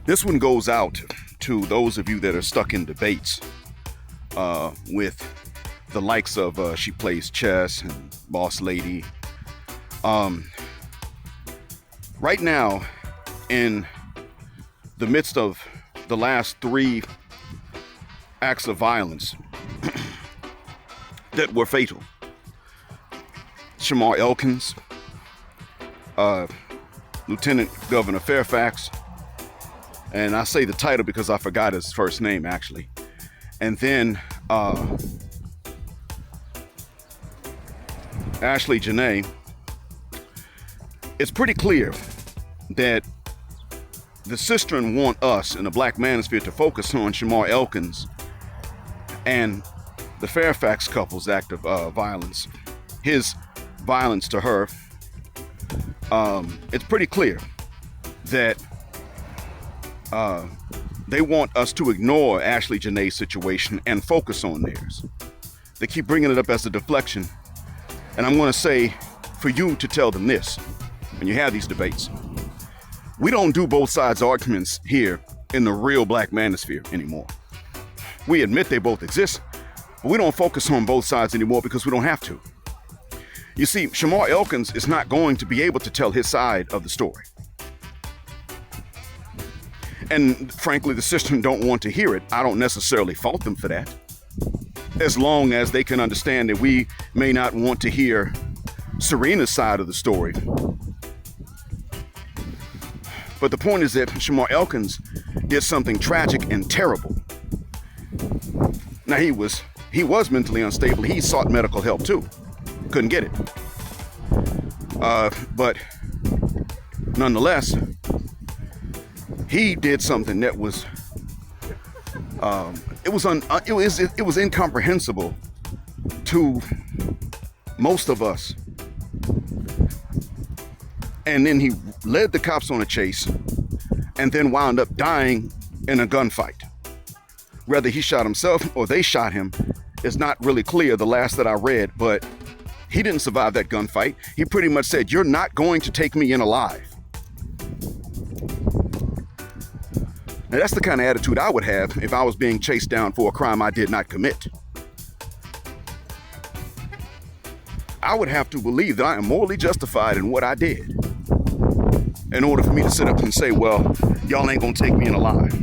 This one goes out to those of you that are stuck in debates with the likes of She Plays Chess and Boss Lady. Right now, in the midst of the last 3 acts of violence that were fatal, Shamar Elkins, Lieutenant Governor Fairfax, and I say the title because I forgot his first name actually, and then Ashlee Jenae. It's pretty clear that the sistren want us in the Black manosphere to focus on Shamar Elkins and the Fairfax couple's act of violence, his violence to her. It's pretty clear that they want us to ignore Ashlee Jenae's situation and focus on theirs. They keep bringing it up as a deflection. And I'm going to say for you to tell them this when you have these debates. We don't do both sides arguments here in the real Black manosphere anymore. We admit they both exist, but we don't focus on both sides anymore because we don't have to. You see, Shamar Elkins is not going to be able to tell his side of the story. And frankly, the sistren don't want to hear it. I don't necessarily fault them for that, as long as they can understand that we may not want to hear Serena's side of the story. But the point is that Shamar Elkins did something tragic and terrible. Now, he was mentally unstable. He sought medical help too. Couldn't get it. But nonetheless, he did something that was it was incomprehensible to most of us. And then he led the cops on a chase and then wound up dying in a gunfight. Whether he shot himself or they shot him is not really clear, the last that I read, but he didn't survive that gunfight. He pretty much said, "You're not going to take me in alive." Now, that's the kind of attitude I would have if I was being chased down for a crime I did not commit. I would have to believe that I am morally justified in what I did in order for me to sit up and say, well, y'all ain't gonna take me in alive.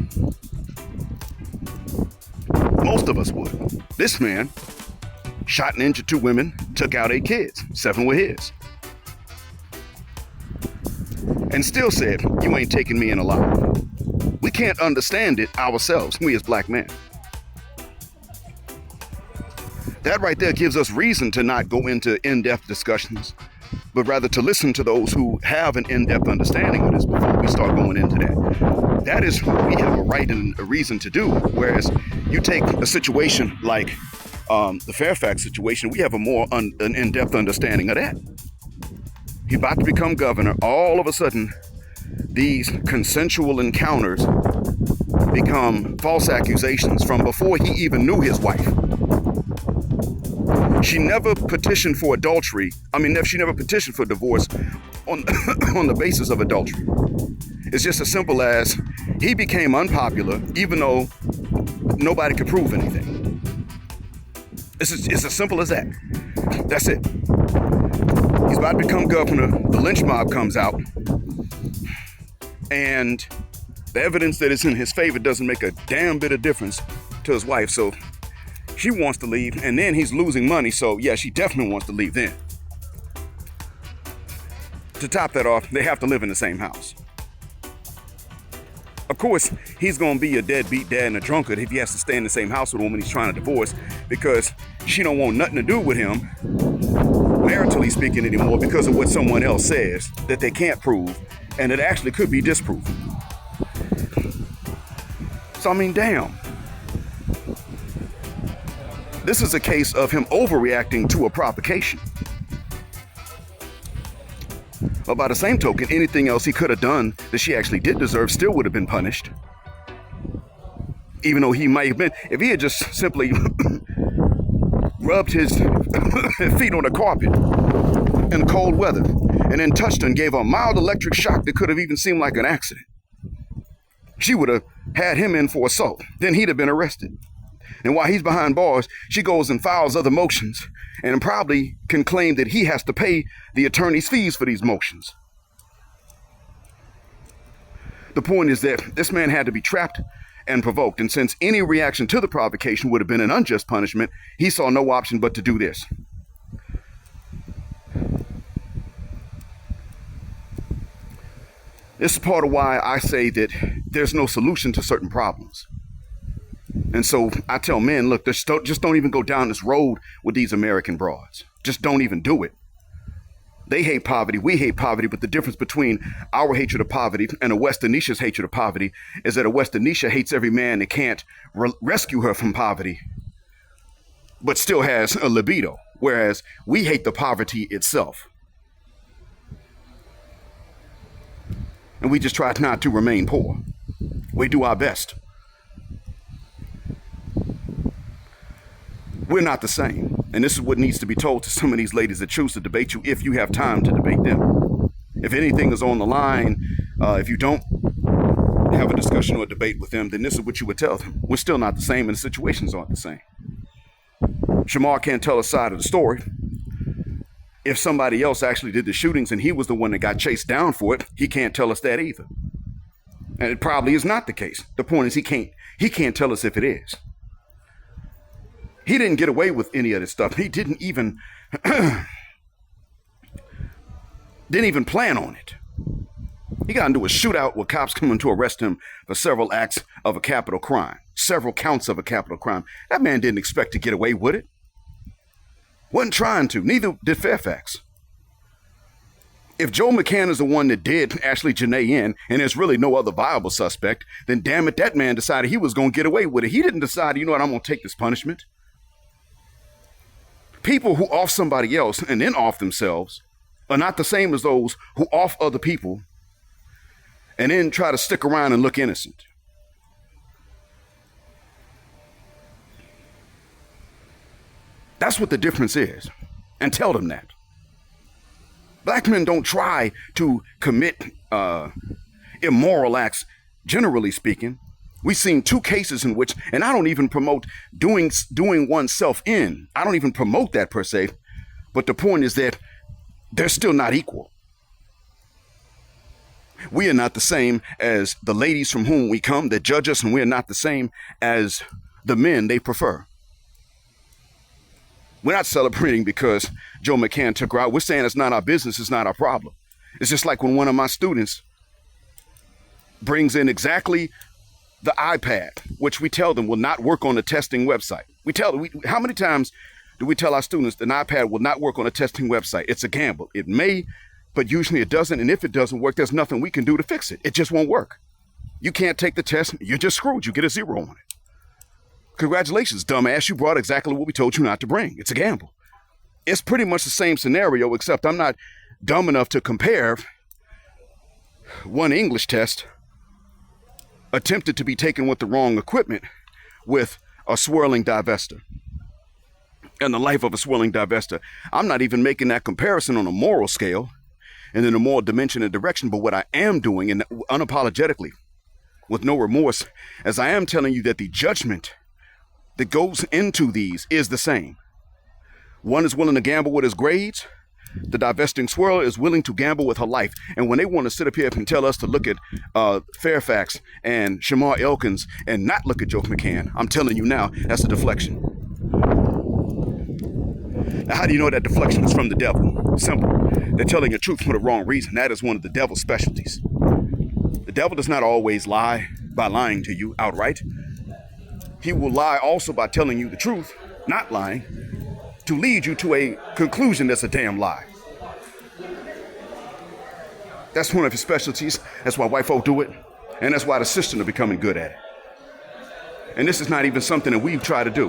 Most of us would. This man shot and injured 2 women, took out 8 kids, 7 were his. And still said, you ain't taking me in alive. We can't understand it ourselves, we as Black men. That right there gives us reason to not go into in-depth discussions, but rather to listen to those who have an in-depth understanding of this before we start going into that. That is what we have a right and a reason to do. Whereas you take a situation like the Fairfax situation, we have a more an in-depth understanding of that. He's about to become governor. All of a sudden, these consensual encounters become false accusations from before he even knew his wife. She never petitioned for adultery. She never petitioned for divorce on the basis of adultery. It's just as simple as he became unpopular even though nobody could prove anything. It's as simple as that. That's it. He's about to become governor. The lynch mob comes out. And the evidence that is in his favor doesn't make a damn bit of difference to his wife. So she wants to leave, and then he's losing money. So yeah, she definitely wants to leave then. To top that off, they have to live in the same house. Of course, he's going to be a deadbeat dad and a drunkard if he has to stay in the same house with a woman he's trying to divorce, because she don't want nothing to do with him, maritally speaking, anymore because of what someone else says that they can't prove, and it actually could be disproven. So damn. This is a case of him overreacting to a provocation. But by the same token, anything else he could have done that she actually did deserve still would have been punished. Even though he might have been, if he had just simply rubbed his feet on the carpet in cold weather and then touched her and gave her a mild electric shock that could have even seemed like an accident. she would have had him in for assault. Then he'd have been arrested. And while he's behind bars, she goes and files other motions and probably can claim that he has to pay the attorney's fees for these motions. The point is that this man had to be trapped and provoked. And since any reaction to the provocation would have been an unjust punishment, he saw no option but to do this. This is part of why I say that there's no solution to certain problems. And so I tell men, look, just don't even go down this road with these American broads. Just don't even do it. They hate poverty. We hate poverty. But the difference between our hatred of poverty and a Westernisha's hatred of poverty is that a Westernisha hates every man that can't rescue her from poverty, but still has a libido, whereas we hate the poverty itself. And we just try not to remain poor. We do our best. We're not the same. And this is what needs to be told to some of these ladies that choose to debate you if you have time to debate them. If anything is on the line, if you don't have a discussion or a debate with them, then this is what you would tell them. We're still not the same and the situations aren't the same. Shamar can't tell a side of the story. If somebody else actually did the shootings and he was the one that got chased down for it, he can't tell us that either. And it probably is not the case. The point is he can't tell us if it is. He didn't get away with any of this stuff. He didn't even plan on it. He got into a shootout with cops coming to arrest him for several acts of a capital crime, several counts of a capital crime. That man didn't expect to get away with it. Wasn't trying to. Neither did Fairfax. If Joe McCann is the one that did Ashlee Jenae in, and there's really no other viable suspect, then damn it, that man decided he was going to get away with it. He didn't decide, you know what, I'm going to take this punishment. People who off somebody else and then off themselves are not the same as those who off other people and then try to stick around and look innocent. That's what the difference is. And tell them that. Black men don't try to commit immoral acts, generally speaking. We've seen two cases in which, and I don't even promote doing oneself in. I don't even promote that per se. But the point is that they're still not equal. We are not the same as the ladies from whom we come that judge us, and we are not the same as the men they prefer. We're not celebrating because Joe McCann took her out. We're saying it's not our business, it's not our problem. It's just like when one of my students brings in exactly the iPad, which we tell them will not work on the testing website. How many times do we tell our students that an iPad will not work on a testing website? It's a gamble. It may, but usually it doesn't. And if it doesn't work, there's nothing we can do to fix it. It just won't work. You can't take the test. You're just screwed. You get a 0 on it. Congratulations, dumbass. You brought exactly what we told you not to bring. It's a gamble. It's pretty much the same scenario, except I'm not dumb enough to compare one English test attempted to be taken with the wrong equipment with a swirling divester and the life of a swirling divester. I'm not even making that comparison on a moral scale and in a moral dimension and direction, but what I am doing, and unapologetically, with no remorse, as I am telling you that the judgment that goes into these is the same. One is willing to gamble with his grades. The divesting swirler is willing to gamble with her life. And when they want to sit up here and tell us to look at Fairfax and Shamar Elkins and not look at Joe McCann, I'm telling you now, that's a deflection. Now, how do you know that deflection is from the devil? Simple. They're telling the truth for the wrong reason. That is one of the devil's specialties. The devil does not always lie by lying to you outright. He will lie also by telling you the truth, not lying, to lead you to a conclusion that's a damn lie. That's one of his specialties. That's why white folk do it. And that's why the sistren are becoming good at it. And this is not even something that we've tried to do.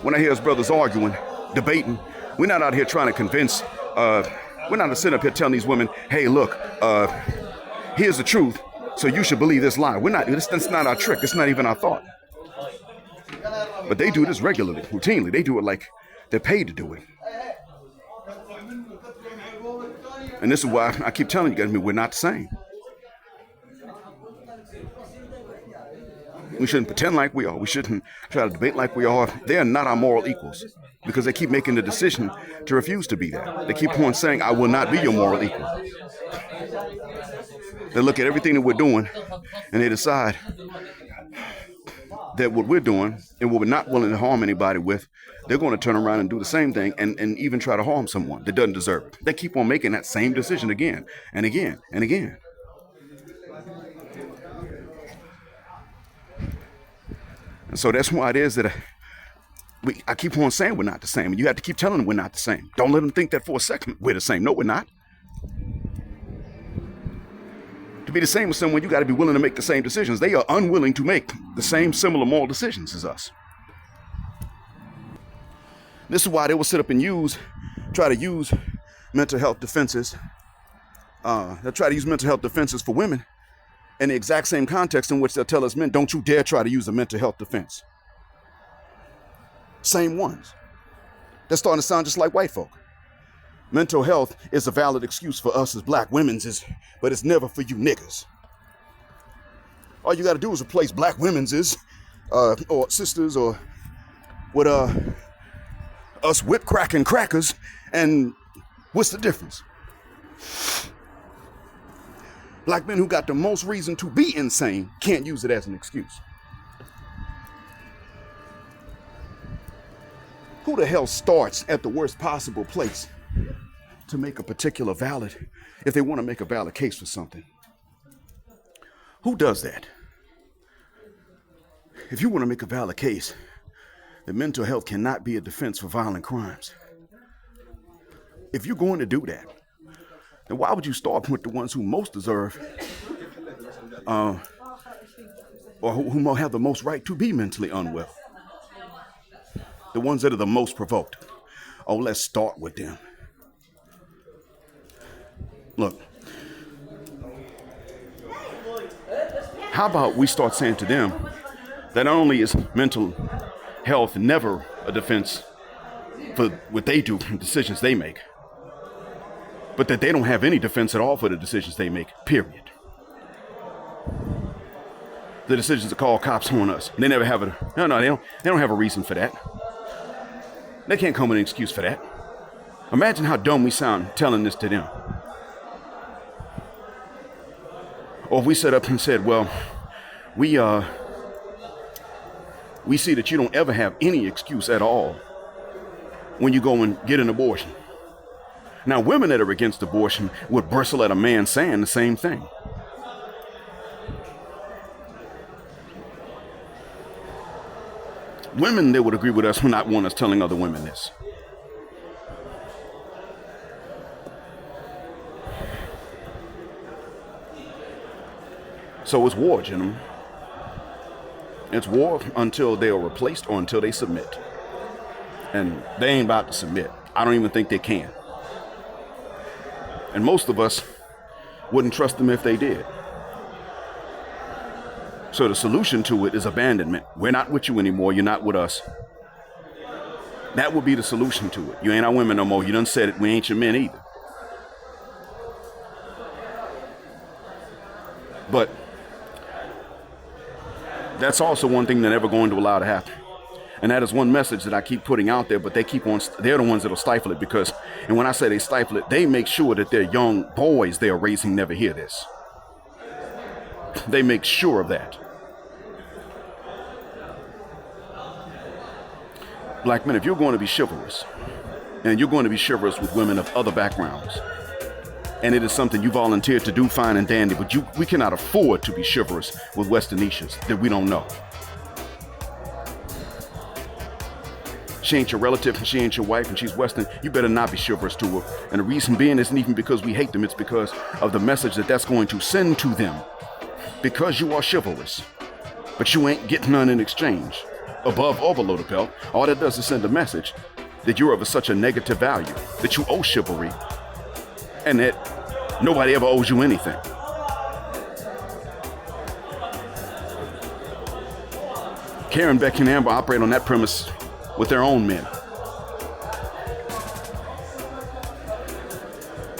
When I hear his brothers arguing, debating, we're not out here trying to convince, we're not sitting up here telling these women, hey, look, here's the truth, so you should believe this lie. That's not our trick. It's not even our thought. But they do this regularly, routinely. They do it like they're paid to do it. And this is why I keep telling you guys, we're not the same. We shouldn't pretend like we are. We shouldn't try to debate like we are. They are not our moral equals because they keep making the decision to refuse to be that. They keep on saying, I will not be your moral equal. They look at everything that we're doing and they decide that what we're doing and what we're not willing to harm anybody with, they're going to turn around and do the same thing and even try to harm someone that doesn't deserve it. They keep on making that same decision again and again and again. And so that's why it is that I keep on saying we're not the same. And you have to keep telling them we're not the same. Don't let them think that for a second we're the same. No, we're not. To be the same as someone, you got to be willing to make the same decisions. They are unwilling to make the same similar moral decisions as us. This is why they will sit up and try to use mental health defenses. They'll try to use mental health defenses for women in the exact same context in which they'll tell us men, don't you dare try to use a mental health defense. Same ones. They're starting to sound just like white folk. Mental health is a valid excuse for us as black women's, but it's never for you niggas. All you got to do is replace black women's or sisters or with us whip cracking crackers, and what's the difference? Black men who got the most reason to be insane can't use it as an excuse. Who the hell starts at the worst possible place to make a particular valid, if they want to make a valid case for something? Who does that? If you want to make a valid case that mental health cannot be a defense for violent crimes, if you're going to do that, then why would you start with the ones who most deserve or who have the most right to be mentally unwell? The ones that are the most provoked. Oh, let's start with them. Look, how about we start saying to them that not only is mental health never a defense for what they do and decisions they make, but that they don't have any defense at all for the decisions they make, period. The decisions to call cops on us, they never have they don't have a reason for that. They can't come with an excuse for that. Imagine how dumb we sound telling this to them. Or if we set up and said, well, we see that you don't ever have any excuse at all when you go and get an abortion. Now, women that are against abortion would bristle at a man saying the same thing. Women that would agree with us would not want us telling other women this. So it's war, gentlemen. It's war until they are replaced or until they submit. And they ain't about to submit. I don't even think they can. And most of us wouldn't trust them if they did. So the solution to it is abandonment. We're not with you anymore. You're not with us. That would be the solution to it. You ain't our women no more. You done said it. We ain't your men either. But that's also one thing they're never going to allow to happen. And that is one message that I keep putting out there, but they're the ones that'll stifle it because, and when I say they stifle it, they make sure that their young boys they are raising never hear this. They make sure of that. Black men, if you're going to be chivalrous, and you're going to be chivalrous with women of other backgrounds, and it is something you volunteered to do, fine and dandy, but we cannot afford to be chivalrous with Westernicians that we don't know. She ain't your relative, and she ain't your wife, and she's Western. You better not be chivalrous to her. And the reason being isn't even because we hate them. It's because of the message that's going to send to them. Because you are chivalrous, but you ain't getting none in exchange. Above or below the belt, all that does is send a message that you're of such a negative value, that you owe chivalry, and that nobody ever owes you anything. Karen, Becky, and Amber operate on that premise with their own men.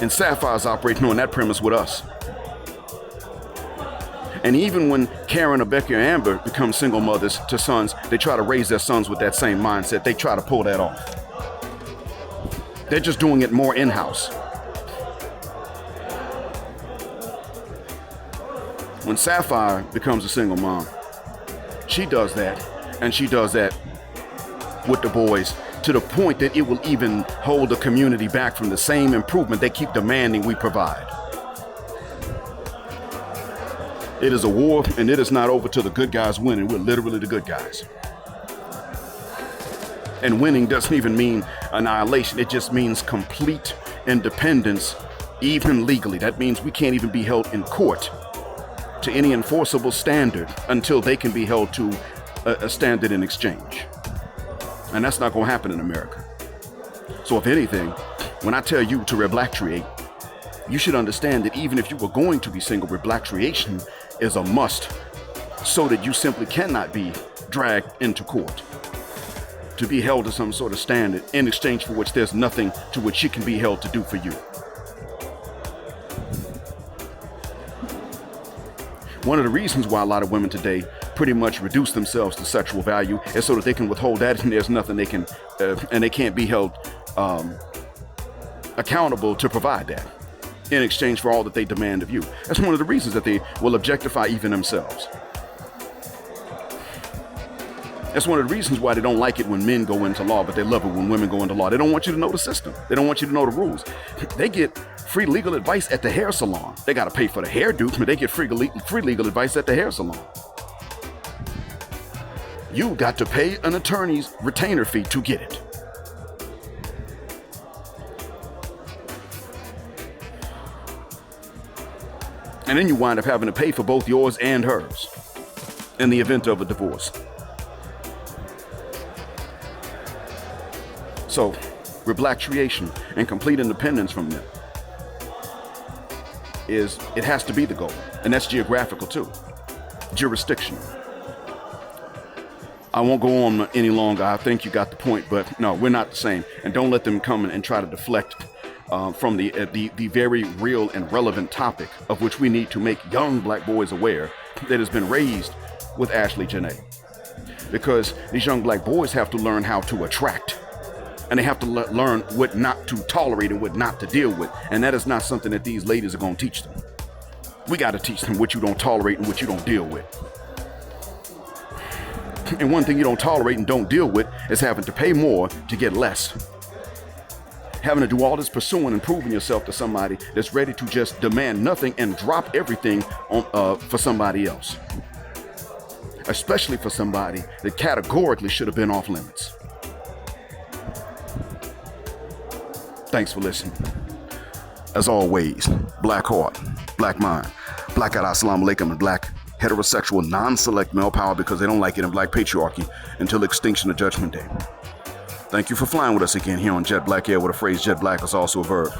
And Sapphire's operating on that premise with us. And even when Karen or Becky or Amber become single mothers to sons, they try to raise their sons with that same mindset. They try to pull that off. They're just doing it more in-house. When Sapphire becomes a single mom, she does that, and she does that with the boys to the point that it will even hold the community back from the same improvement they keep demanding we provide. It is a war, and it is not over till the good guys win, and we're literally the good guys. And winning doesn't even mean annihilation. It just means complete independence, even legally. That means we can't even be held in court to any enforceable standard until they can be held to a standard in exchange. And that's not going to happen in America. So if anything, when I tell you to reblatriate, you should understand that even if you were going to be single, reblatriation is a must, so that you simply cannot be dragged into court to be held to some sort of standard in exchange for which there's nothing to which she can be held to do for you. One of the reasons why a lot of women today pretty much reduce themselves to sexual value is so that they can withhold that, and there's nothing they can, and they can't be held accountable to provide that in exchange for all that they demand of you. That's one of the reasons that they will objectify even themselves. That's one of the reasons why they don't like it when men go into law, but they love it when women go into law. They don't want you to know the system. They don't want you to know the rules. They get free legal advice at the hair salon. They got to pay for the hairdo, but they get free legal advice at the hair salon. You got to pay an attorney's retainer fee to get it. And then you wind up having to pay for both yours and hers in the event of a divorce. So, reblatriation and complete independence from them it has to be the goal. And that's geographical too. Jurisdictional. I won't go on any longer. I think you got the point, but no, we're not the same. And don't let them come and try to deflect from the very real and relevant topic of which we need to make young black boys aware that has been raised with Ashlee Jenae. Because these young black boys have to learn how to attract, and they have to learn what not to tolerate and what not to deal with. And that is not something that these ladies are going to teach them. We got to teach them what you don't tolerate and what you don't deal with. And one thing you don't tolerate and don't deal with is having to pay more to get less. Having to do all this pursuing and proving yourself to somebody that's ready to just demand nothing and drop everything on, for somebody else. Especially for somebody that categorically should have been off limits. Thanks for listening. As always, black heart, black mind, black out assalamu alaikum, and black heterosexual non-select male power, because they don't like it in black patriarchy until extinction of Judgment Day. Thank you for flying with us again here on Jet Black Air, where the phrase jet black is also a verb.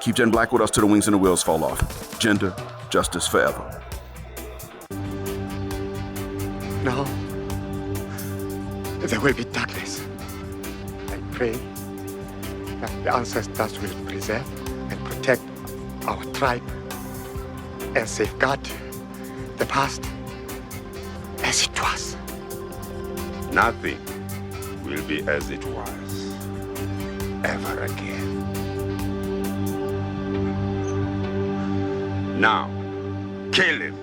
Keep Jet Black with us till the wings and the wheels fall off. Gender, justice forever. No, there will be darkness. I pray that the ancestors will preserve and protect our tribe and safeguard the past as it was. Nothing will be as it was ever again. Now, kill him.